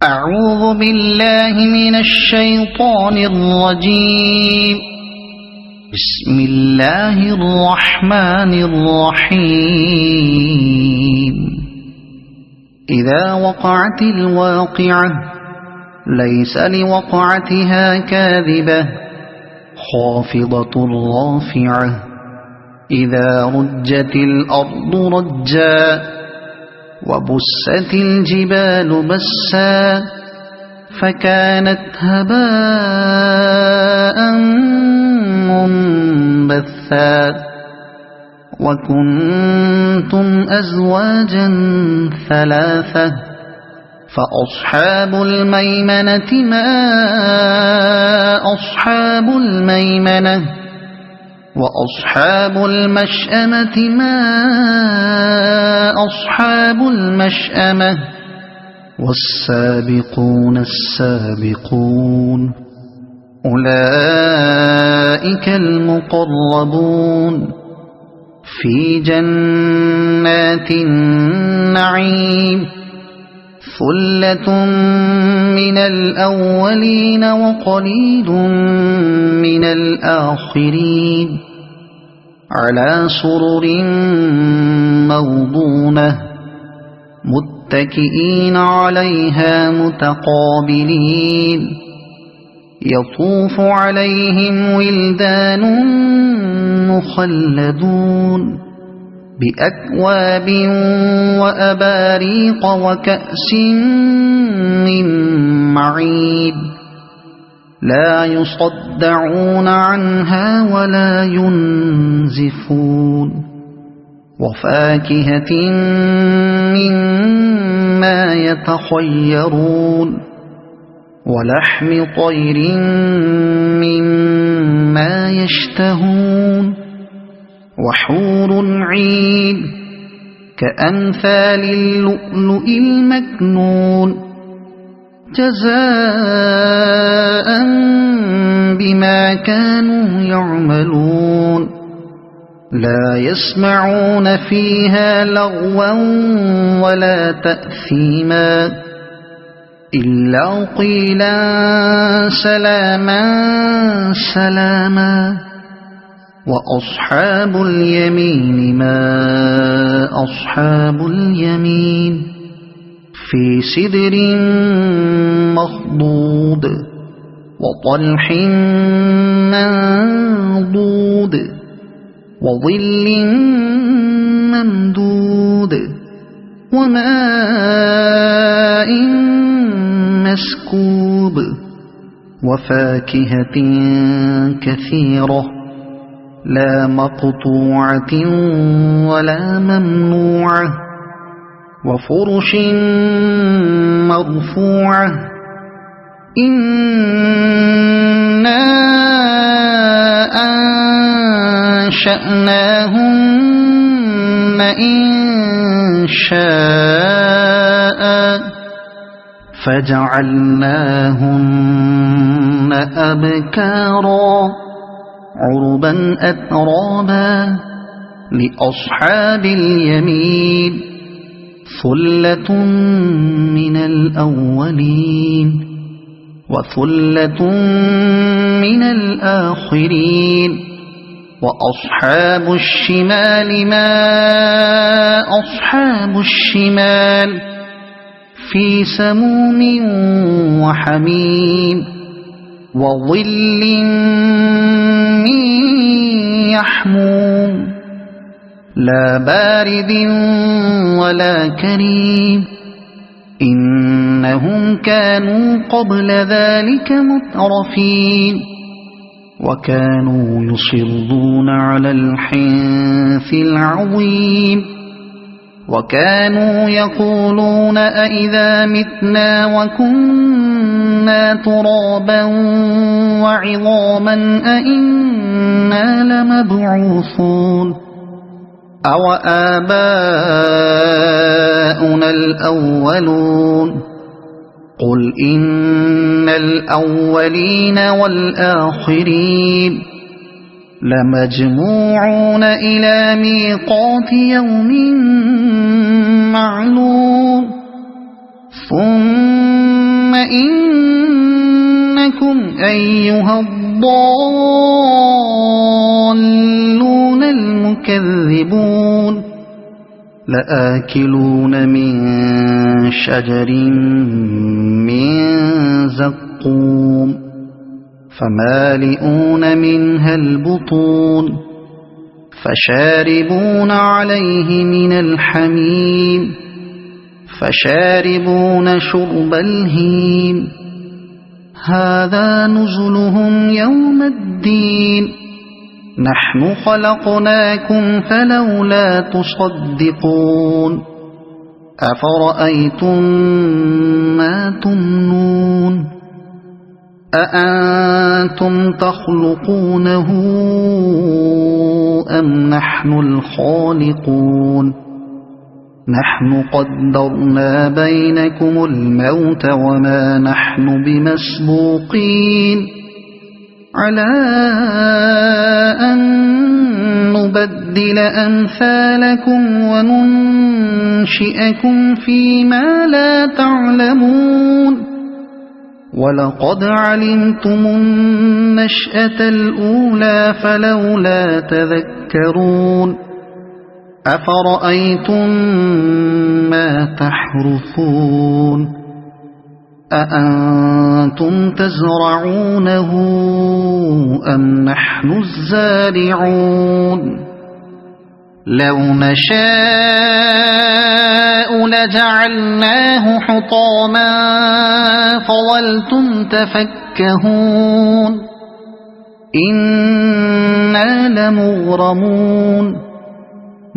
أعوذ بالله من الشيطان الرجيم. بسم الله الرحمن الرحيم. إذا وقعت الواقعة ليس لوقعتها كاذبة خافضة رافعة إذا رجت الأرض رجا وبست الجبال بسا فكانت هباء منبثا وكنتم أزواجا ثلاثة فأصحاب الميمنة ما أصحاب الميمنة وأصحاب المشأمة ما أصحاب المشأمة والسابقون السابقون أولئك المقربون في جنات النعيم ثلة من الأولين وقليل من الآخرين على سرر موضونة متكئين عليها متقابلين يطوف عليهم ولدان مخلدون بأكواب وأباريق وكأس من معين لا يصدعون عنها ولا ينزفون وفاكهة مما يتخيرون ولحم طير مما يشتهون وحور عين كأمثال اللؤلؤ المكنون جزاء بما كانوا يعملون لا يسمعون فيها لغوا ولا تأثيما إلا قيلا سلاما سلاما وأصحاب اليمين ما أصحاب اليمين في سدر مخضود وطلح منضود وظل ممدود وماء مسكوب وفاكهة كثيرة لا مقطوعة ولا ممنوعة وفرش مرفوعة إنا أنشأناهن إنشاء فجعلناهن أبكارا عربا أترابا لأصحاب اليمين ثلة من الأولين وثلة من الآخرين وأصحاب الشمال ما أصحاب الشمال في سموم وحميم وظل من يحموم لا بارد ولا كريم إنهم كانوا قبل ذلك مترفين وكانوا يصرون على الحنث العظيم وكانوا يقولون أئذا متنا وكنا ترابا وعظاما أئنا لمبعوثون أو آباؤنا الأولون قل إن الأولين والآخرين لمجموعون إلى ميقات يوم معلوم ثم إنكم أيها الضالون المكذبون لآكلون من شجر من زقوم فمالئون منها البطون فشاربون عليه من الحميم فشاربون شرب الهيم هذا نزلهم يوم الدين نحن خلقناكم فلولا تصدقون أفرأيتم ما تمنون أأنتم تخلقونه أم نحن الخالقون نحن قدرنا بينكم الموت وما نحن بمسبوقين على أن نبدل أمثالكم وننشئكم فيما لا تعلمون ولقد علمتم النشأة الأولى فلولا تذكرون أفرأيتم ما تحرثون أأنتم تزرعونه أم نحن الزارعون لو نشاء لجعلناه حطاما فظلتم تفكهون إنا لمغرمون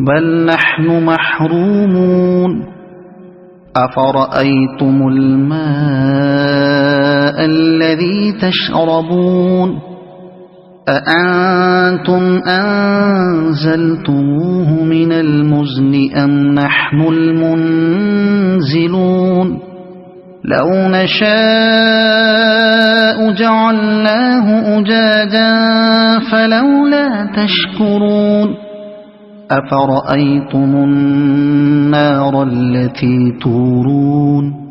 بل نحن محرومون أفرأيتم الماء الذي تشربون أأنتم أنزلتموه من المزن أم نحن المنزلون لو نشاء جعلناه أجاجا فلولا تشكرون أفرأيتم النار التي تورون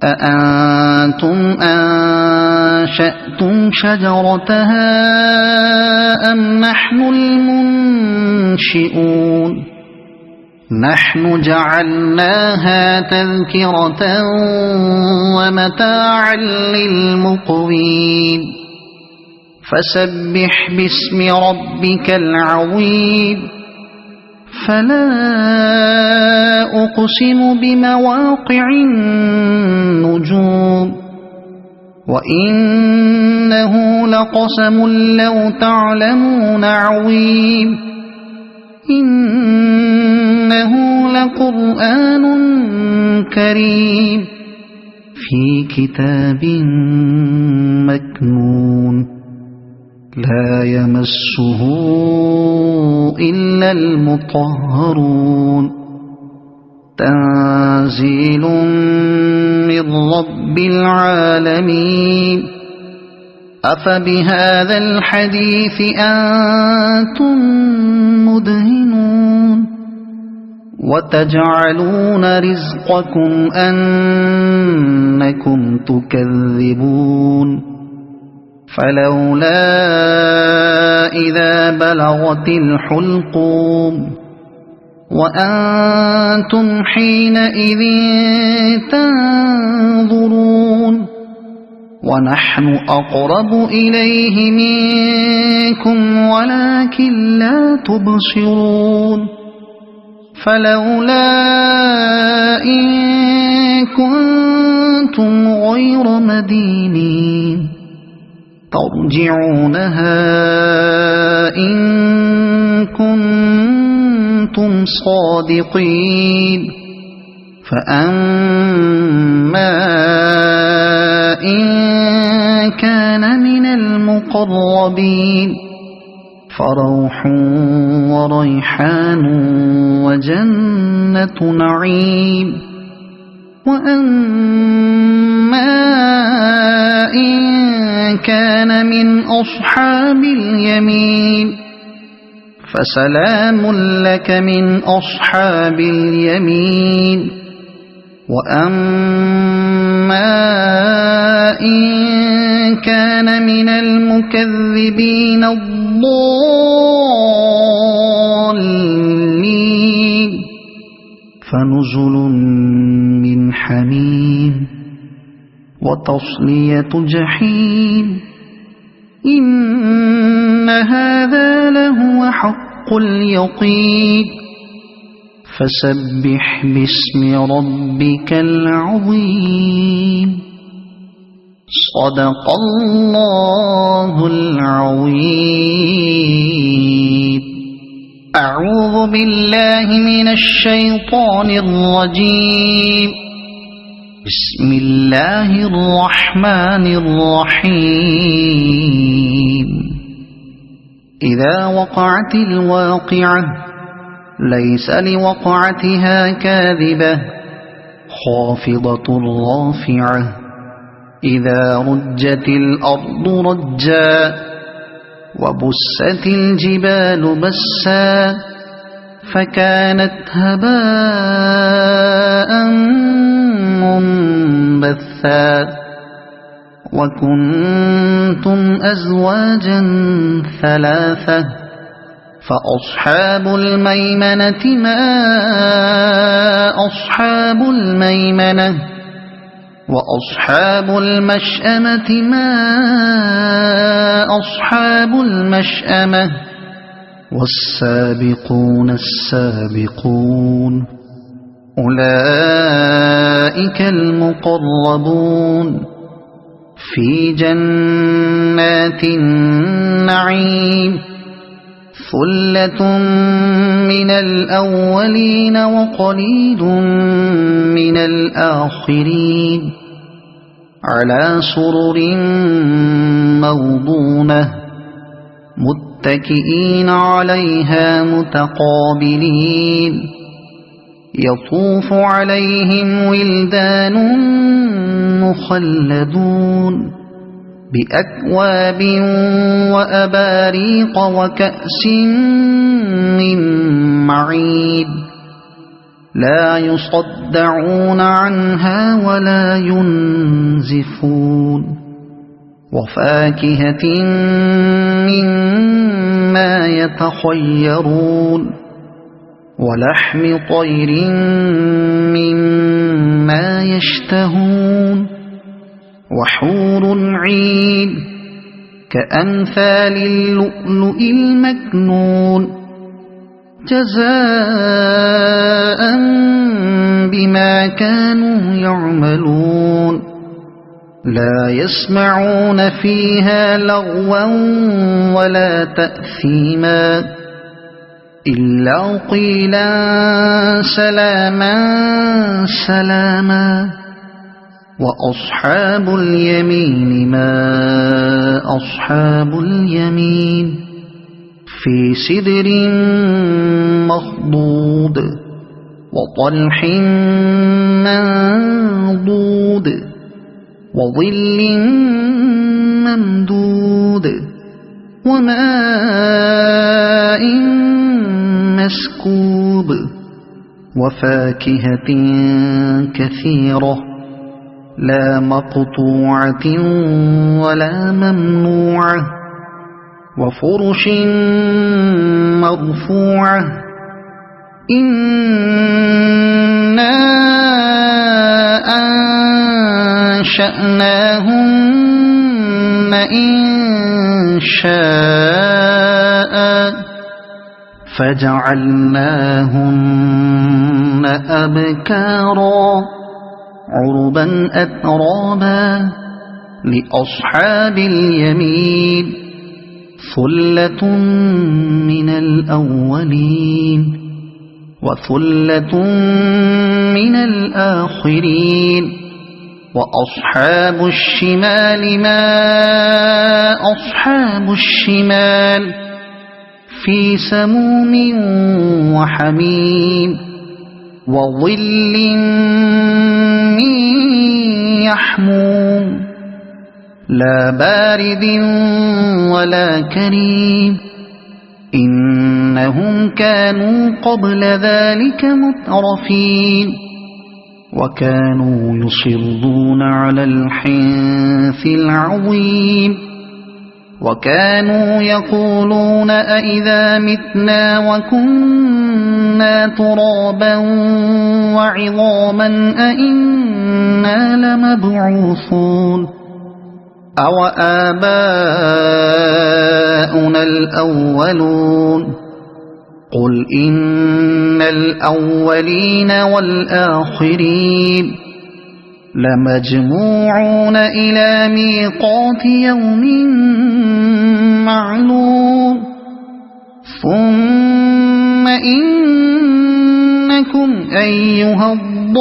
أأنتم أنشأتم شجرتها أم نحن المنشئون نحن جعلناها تذكرة ومتاعا للمقوين فسبح باسم ربك العظيم فلا أقسم بمواقع النجوم وإنه لقسم لو تعلمون عظيم إنه لقرآن كريم في كتاب مكنون لا يمسه إلا المطهرون تنزيل من رب العالمين أفبهذا الحديث أنتم مدهنون وتجعلون رزقكم أنكم تكذبون فلولا إذا بلغت الحلقوم وأنتم حينئذ تنظرون ونحن أقرب إليه منكم ولكن لا تبصرون فلولا إن كنتم غير مدينين ترجعونها إن كنتم صادقين فأما إن كان من المقربين فروح وريحان وجنة نعيم وأما إن كان من أصحاب اليمين فسلام لك من أصحاب اليمين وأما إن كان من المكذبين الضالين فنزل من حميم وتصلية جحيم إن هذا لهو حق اليقين فسبح باسم ربك العظيم صدق الله العظيم. أعوذ بالله من الشيطان الرجيم. بسم الله الرحمن الرحيم. إذا وقعت الواقعة ليس لوقعتها كاذبة خافضة رافعة إذا رجت الأرض رجا وبست الجبال بسا فكانت هباء منبثا وكنتم أزواجا ثلاثة فأصحاب الميمنة ما أصحاب الميمنة وأصحاب المشأمة ما أصحاب المشأمة والسابقون السابقون أولئك المقربون في جنات النعيم ثلة من الأولين وقليل من الآخرين على سرر موضونة متكئين عليها متقابلين يطوف عليهم ولدان مخلدون بأكواب وأباريق وكأس من معين لا يصدعون عنها ولا ينزفون وفاكهة مما يتخيرون ولحم طير مما يشتهون وحور عين كأمثال اللؤلؤ المكنون جزاء بما كانوا يعملون لا يسمعون فيها لغوا ولا تأثيما إلا قيلا سلاما سلاما وأصحاب اليمين ما أصحاب اليمين في سدر مخضود وطلح منضود وظل ممدود وماء مسكوب وفاكهة كثيرة لا مقطوعة ولا ممنوعة وفرش مرفوعة إنا أنشأناهن إنشاء فجعلناهن أبكارا عربا أترابا لأصحاب اليمين ثلة من الأولين وثلة من الآخرين وأصحاب الشمال ما أصحاب الشمال في سموم وحميم وظل من يحموم لا بارد ولا كريم إنهم كانوا قبل ذلك مترفين وكانوا يصرون على الحنث العظيم وكانوا يقولون أئذا متنا وكنا ترابا وعظاما أئنا لمبعوثون أو آباؤنا الأولون قل إن الأولين والآخرين لمجموعون إلى ميقات يوم معلوم ثم إنكم أيها الضالون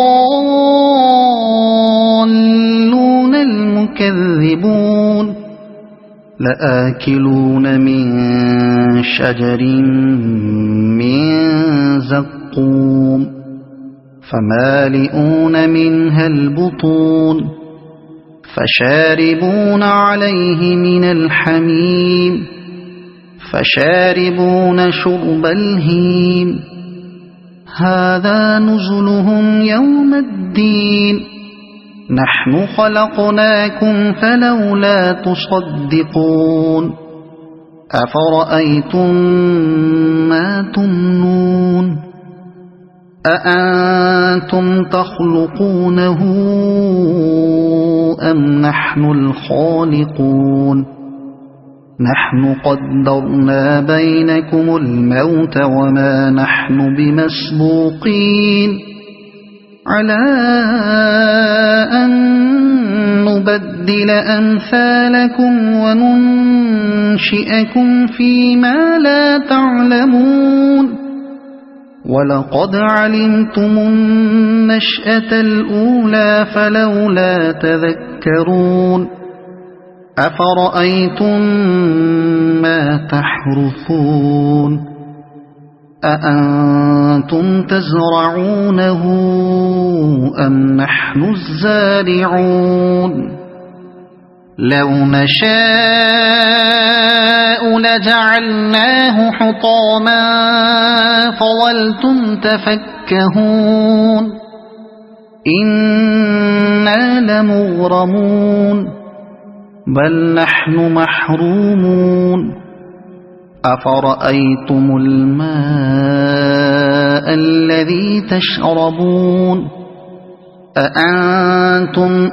المكذبون لآكلون من شجر من زقوم فمالئون منها البطون فشاربون عليه من الحميم فشاربون شرب الهيم هذا نزلهم يوم الدين نحن خلقناكم فلولا تصدقون أفرأيتم ما تمنون أأنتم تخلقونه أم نحن الخالقون نحن قدرنا بينكم الموت وما نحن بمسبوقين على أن نبدل أمثالكم وننشئكم فيما لا تعلمون ولقد علمتم النشأة الأولى فلولا تذكرون أفرأيتم ما تحرثون أأنتم تزرعونه أم نحن الزارعون لو نشاء لجعلناه حطاما فظلتم تفكهون إنا لمغرمون بل نحن محرومون أفرأيتم الماء الذي تشربون أأنتم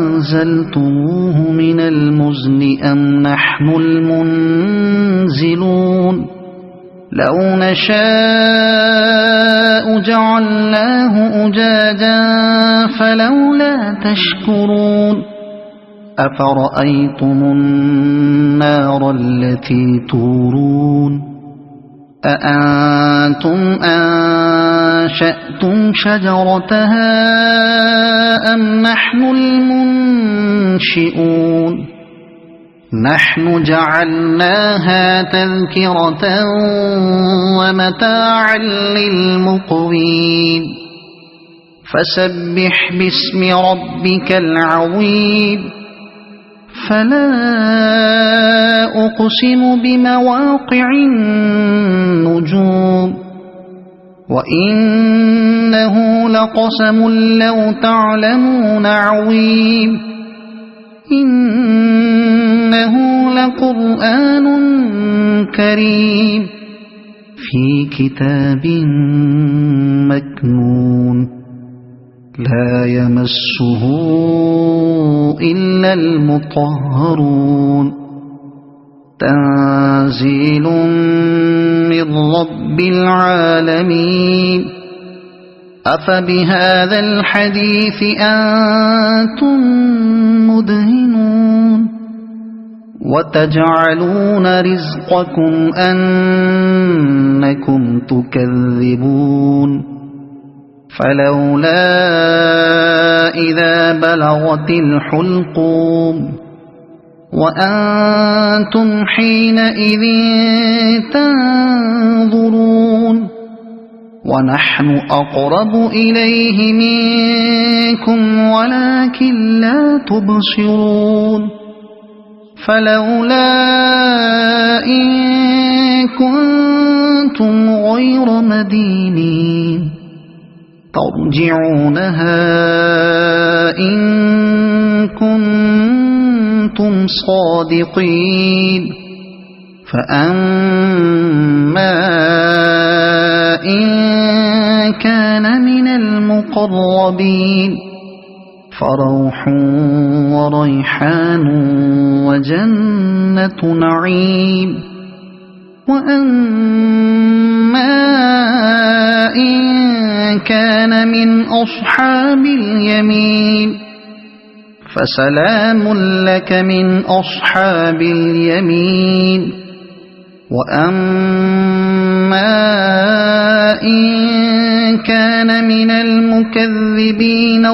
أنزلتموه من المزن أم نحن المنزلون لو نشاء جعلناه أجاجا فلولا تشكرون أفرأيتم النار التي تورون أأنتم أنشأتم شجرتها أم نحن المنشئون نحن جعلناها تذكرة ومتاعا للمقوين فسبح باسم ربك العظيم فلا أقسم بمواقع النجوم وإنه لقسم لو تعلمون عظيم إنه لقرآن كريم في كتاب مكنون لا يمسه إلا المطهرون تنزيل من رب العالمين أفبهذا الحديث أنتم مدهنون وتجعلون رزقكم أنكم تكذبون فلولا إذا بلغت الحلقوم وأنتم حينئذ تنظرون ونحن أقرب إليه منكم ولكن لا تبصرون فلولا إن كنتم غير مدينين ترجعونها إن كنتم صادقين فأما إن كان من المقربين فروح وريحان وجنة نعيم وأما إن كان من أصحاب اليمين فسلام لك من أصحاب اليمين وأما إن كان من المكذبين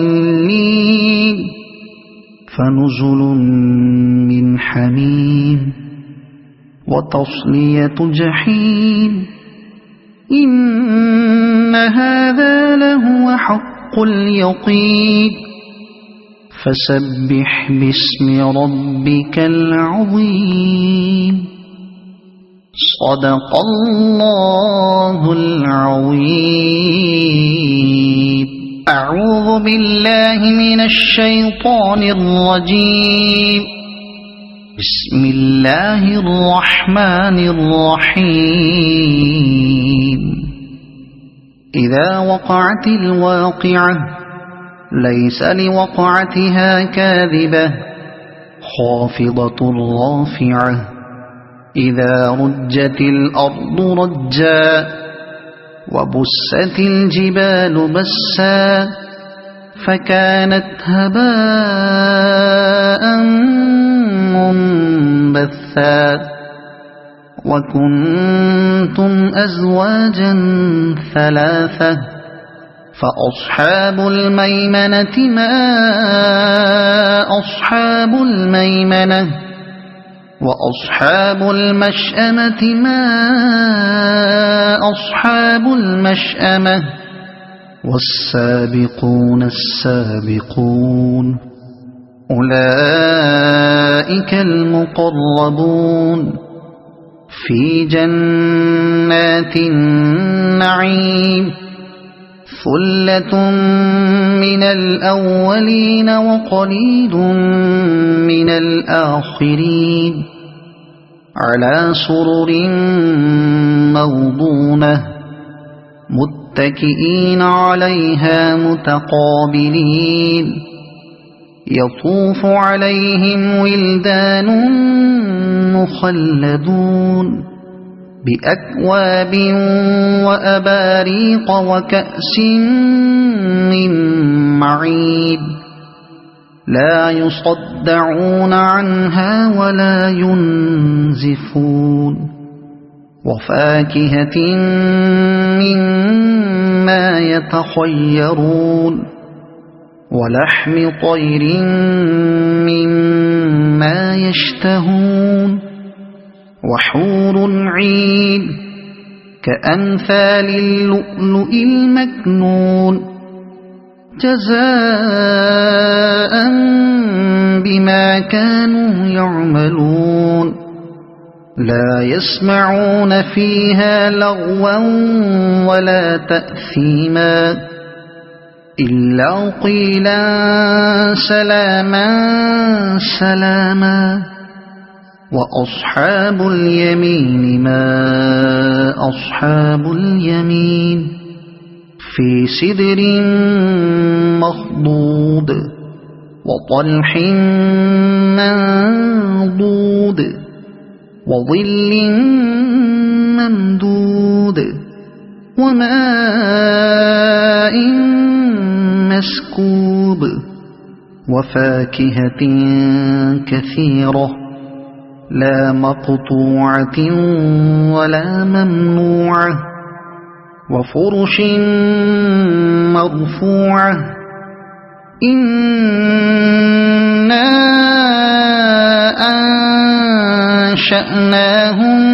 الضالين فنزل من حميم وتصلية جحيم إن هذا لهو حق اليقين فسبح باسم ربك العظيم صدق الله العظيم أعوذ بالله من الشيطان الرجيم بسم الله الرحمن الرحيم إذا وقعت الواقعة ليس لوقعتها كاذبة خافضة رافعة إذا رجت الأرض رجا وبست الجبال بسا فكانت هباء منبثا وكنتم أزواجا ثلاثة فأصحاب الميمنة ما أصحاب الميمنة وأصحاب المشأمة ما أصحاب المشأمة والسابقون السابقون أولئك المقربون في جنات النعيم ثلة من الأولين وقليل من الآخرين على سرر موضونة متكئين عليها متقابلين يطوف عليهم ولدان مخلدون بأكواب وأباريق وكأس من معين لا يصدعون عنها ولا ينزفون وفاكهة مما يتخيرون ولحم طير مما يشتهون وحور عين كأمثال اللؤلؤ المكنون جزاء بما كانوا يعملون لا يسمعون فيها لغوا ولا تأثيما إلا قيلا سلاما سلاما وأصحاب اليمين ما أصحاب اليمين في سدر مخضود وطلح منضود وظل ممدود وماء مسكوب وفاكهة كثيرة لا مقطوعة ولا ممنوعة وفرش مرفوعة إنا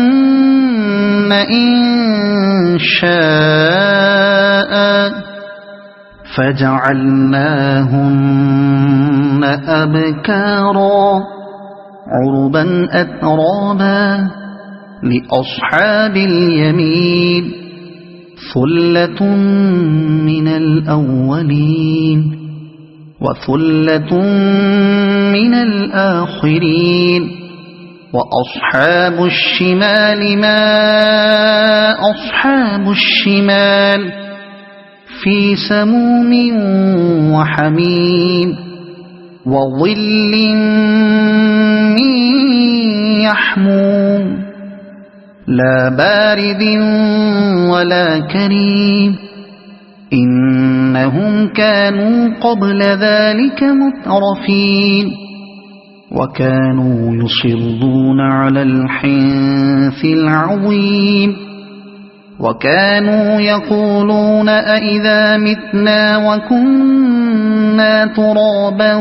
أنشأناهن إنشاء فجعلناهن أبكارا عربا أترابا لأصحاب اليمين ثلة من الأولين وثلة من الآخرين وأصحاب الشمال ما أصحاب الشمال في سموم وحميم وظل من يحموم لا بارد ولا كريم إنهم كانوا قبل ذلك مترفين وكانوا يصرون على الحنث العظيم وكانوا يقولون أئذا متنا وكنا ترابا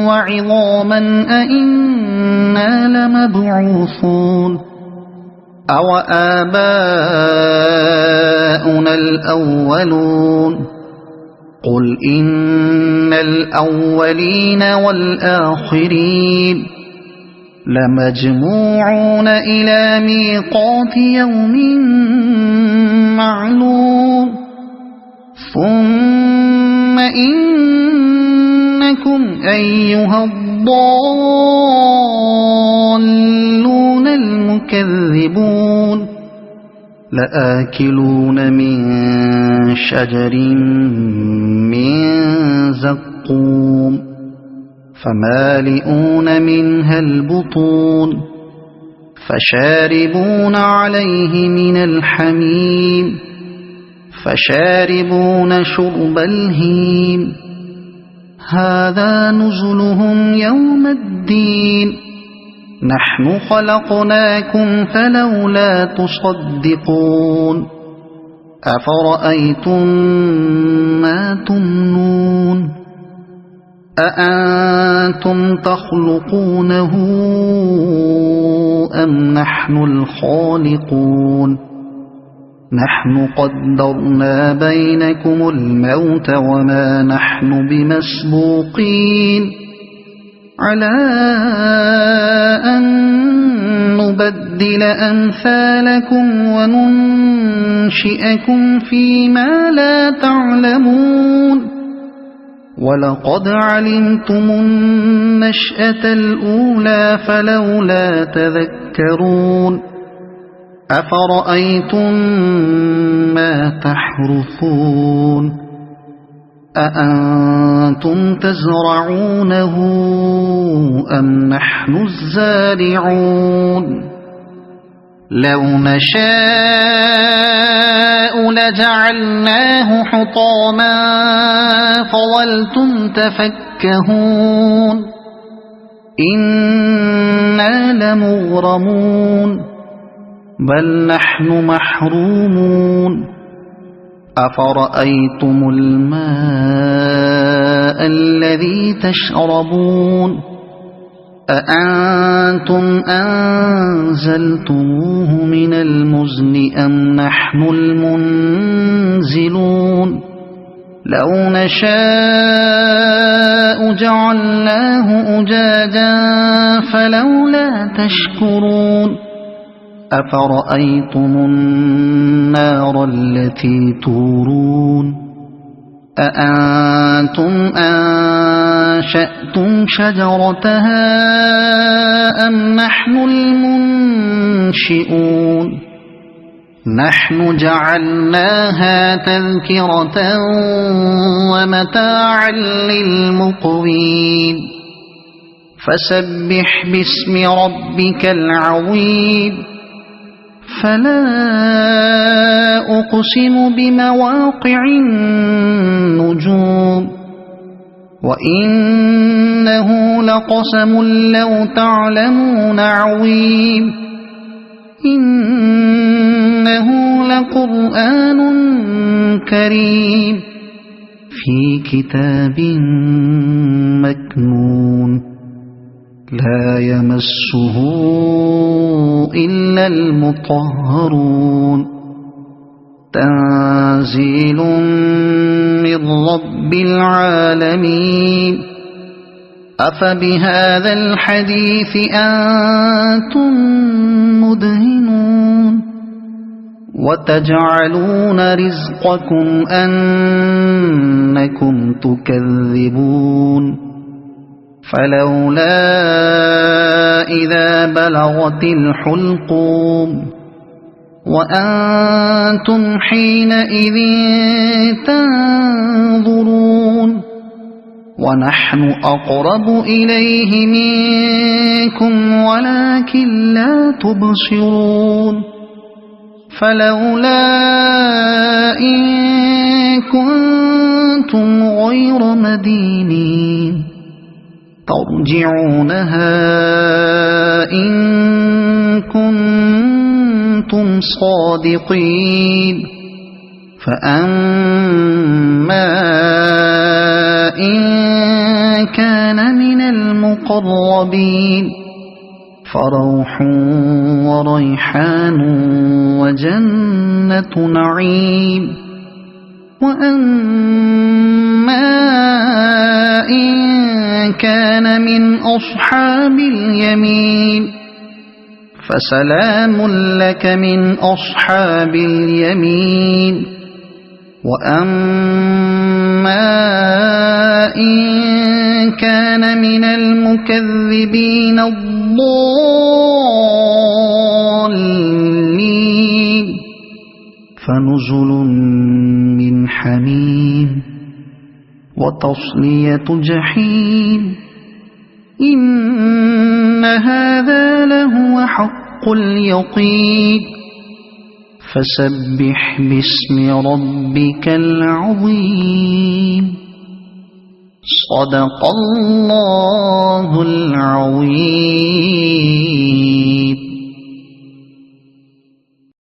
وعظاما أئنا لمبعوثون أو آباؤنا الأولون قل إن الأولين والآخرين لمجموعون إلى ميقات يوم معلوم ثم إنكم أيها الضالون المكذبون لآكلون من شجر من زقوم فمالئون منها البطون فشاربون عليه من الحميم فشاربون شرب الهيم هذا نزلهم يوم الدين نحن خلقناكم فلولا تصدقون أفرأيتم ما تمنون أأنتم تخلقونه أم نحن الخالقون نحن قدرنا بينكم الموت وما نحن بمسبوقين على أن نبدل أمثالكم وننشئكم فيما لا تعلمون ولقد علمتم النشأة الأولى فلولا تذكرون أفرأيتم ما تحرثون أأنتم تزرعونه أم نحن الزارعون لو نشاء لجعلناه حطاما فظلتم تفكهون إنا لمغرمون بل نحن محرومون أفرأيتم الماء الذي تشربون أأنتم أنزلتموه من المزن أم نحن المنزلون لو نشاء جعلناه أجاجا فلولا تشكرون أفرأيتم النار التي تورون أأنتم أنشأتم شجرتها أم نحن المنشئون نحن جعلناها تذكرة ومتاعا للمقوين فسبح باسم ربك العظيم فلا أقسم بمواقع النجوم وإنه لقسم لو تعلمون عظيم إنه لقرآن كريم في كتاب مكنون لا يمسه إلا المطهرون تنزيل من رب العالمين أفبهذا الحديث أنتم مدهنون وتجعلون رزقكم أنكم تكذبون فلولا إذا بلغت الحلقوم وأنتم حينئذ تنظرون ونحن أقرب إليه منكم ولكن لا تبصرون فلولا إن كنتم غير مدينين ترجعونها إن كنتم صادقين فأما إن كان من المقربين فروح وريحان وجنة نعيم وأما إن كان من أصحاب اليمين فسلام لك من أصحاب اليمين وأما إن كان من المكذبين الضالين فنزل من حميم وتصلية جحيم إن هذا لهو حق اليقين فسبح باسم ربك العظيم صدق الله العظيم.